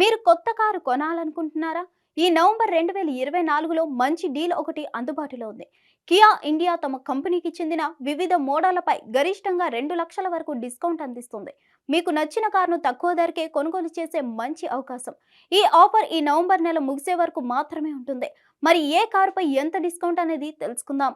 మీరు కొత్త కారు కొనాలనుకుంటున్నారా? ఈ నవంబర్ 2024లో మంచి డీల్ ఒకటి అందుబాటులో ఉంది. కియా ఇండియా తమ కంపెనీకి చెందిన వివిధ మోడళ్లపై గరిష్టంగా 2 లక్షల వరకు డిస్కౌంట్ అందిస్తుంది. మీకు నచ్చిన కారును తక్కువ ధరకే కొనుగోలు చేసే మంచి అవకాశం. ఈ ఆఫర్ ఈ నవంబర్ నెల ముగిసే వరకు మాత్రమే ఉంటుంది. మరి ఏ కారుపై ఎంత డిస్కౌంట్ అనేది తెలుసుకుందాం.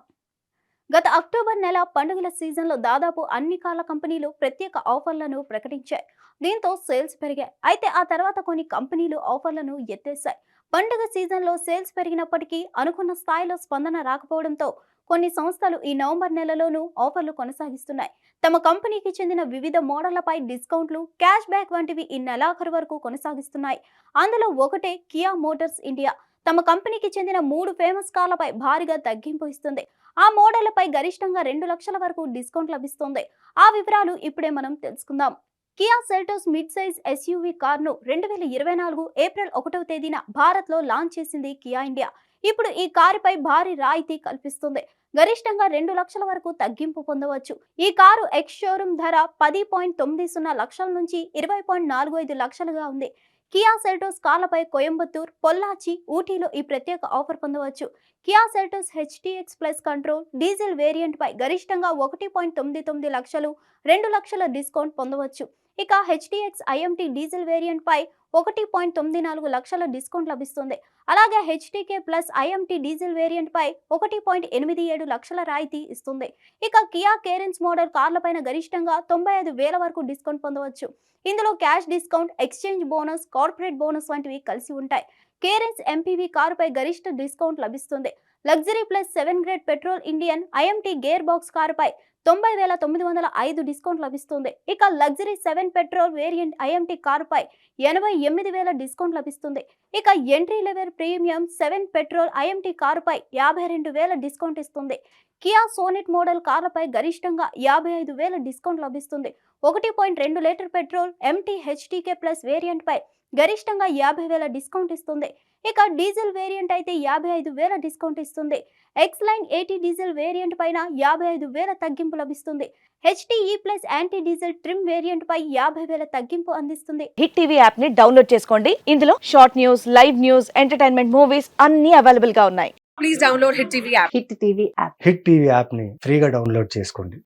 గత అక్టోబర్ నెల పండుగల సీజన్లో దాదాపు అన్ని కార్ల కంపెనీలు ప్రత్యేక ఆఫర్లను ప్రకటించాయి. దీంతో సేల్స్ పెరిగాయి. అయితే ఆ తర్వాత కొన్ని కంపెనీలు ఆఫర్లను ఎత్తేశాయి. పండుగ సీజన్లో సేల్స్ పెరిగినప్పటికీ అనుకున్న స్థాయిలో స్పందన రాకపోవడంతో కొన్ని సంస్థలు ఈ నవంబర్ నెలలోనూ ఆఫర్లు కొనసాగిస్తున్నాయి. తమ కంపెనీకి చెందిన వివిధ మోడళ్లపై డిస్కౌంట్లు, క్యాష్ బ్యాక్ వంటివి ఈ నెలాఖరు వరకు కొనసాగిస్తున్నాయి. అందులో ఒకటే కియా మోటార్స్ ఇండియా. తమ కంపెనీకి చెందిన 3 ఫేమస్ కార్లపై భారీగా తగ్గింపు ఇస్తుంది. ఆ మోడళ్లపై గరిష్టంగా 2 లక్షల వరకు డిస్కౌంట్ లభిస్తుంది. ఆ వివరాలు ఇప్పుడే మనం తెలుసుకుందాం. Kia Seltos mid size SUV కార్ను 2024 ఏప్రిల్ 1వ తేదీన భారత్లో లాంచ్ చేసింది కియా ఇండియా. ఇప్పుడు ఈ కారుపై భారీ రాయితీ కల్పిస్తుంది. గరిష్టంగా 2 లక్షల వరకు తగ్గింపు పొందవచ్చు. ఈ కారు ఎక్స్ షోరూమ్ ధర 10.90 లక్షల నుంచి 20.45 లక్షలుగా ఉంది. కియా సెల్టోస్ కార్లపై కోయంబత్తూర్, పొల్లాచి, ఊటీలో ఈ ప్రత్యేక ఆఫర్ పొందవచ్చు. Kia Seltos HTX plus control diesel variant పై గరిష్టంగా 1.99 లక్షలు, 2 లక్షల డిస్కౌంట్ పొందవచ్చు. ఇక హెచ్టిఎక్స్ ఐఎంటీ డీజిల్ వేరియంట్ పై 1.94 లక్షల డిస్కౌంట్ లభిస్తుంది. అలాగే HTK plus iMT diesel variant పై 1.87 లక్షల రాయితీ ఇస్తుంది. ఇక కియా కేరెన్స్ మోడల్ కార్లపైన గరిష్టంగా 95,000 వరకు డిస్కౌంట్ పొందవచ్చు. ఇందులో cash discount, exchange bonus, corporate bonus వంటివి కలిసి ఉంటాయి. కేరెన్స్ ఎంపీవీ కారుపై గరిష్ట డిస్కౌంట్ లభిస్తుంది. Luxury plus 7 grade petrol Indian iMT gear box కారుపై 90,905 డిస్కౌంట్ లభిస్తుంది. ఇక లగ్జరీ 7 పెట్రోల్ వేరియంట్ ఐఎంటీ కారుపై 88,000 డిస్కౌంట్ లభిస్తుంది. ఇక entry level premium 7 petrol iMT కారుపై 52,000 డిస్కౌంట్ ఇస్తుంది. కియా సోనెట్ మోడల్ కార్లపై గరిష్టంగా 55,000 డిస్కౌంట్ లభిస్తుంది. 1.2 litre petrol MT HTK plus variant పై గరిష్టంగా 50,000 డిస్కౌంట్ ఇస్తుంది. ఇక డీజిల్ వేరియంట్ అయితే 55,000 డిస్కౌంట్ ఇస్తుంది. ఎక్స్ లైన్ 80 డీజిల్ వేరియంట్ పైన 55,000 తగ్గింపు లభిస్తుంది. HTE plus iMT diesel trim variant పై 50,000 తగ్గింపు అందిస్తుంది. హిట్ టీవీ యాప్ ని డౌన్లోడ్ చేసుకోండి. ఇందులో short news, live news, entertainment movies అన్ని అవైలబుల్ గా ఉన్నాయి. Please download Hit TV app. Hit TV app. Hit TV యాప్ని ఫ్రీగా డౌన్లోడ్ చేసుకోండి.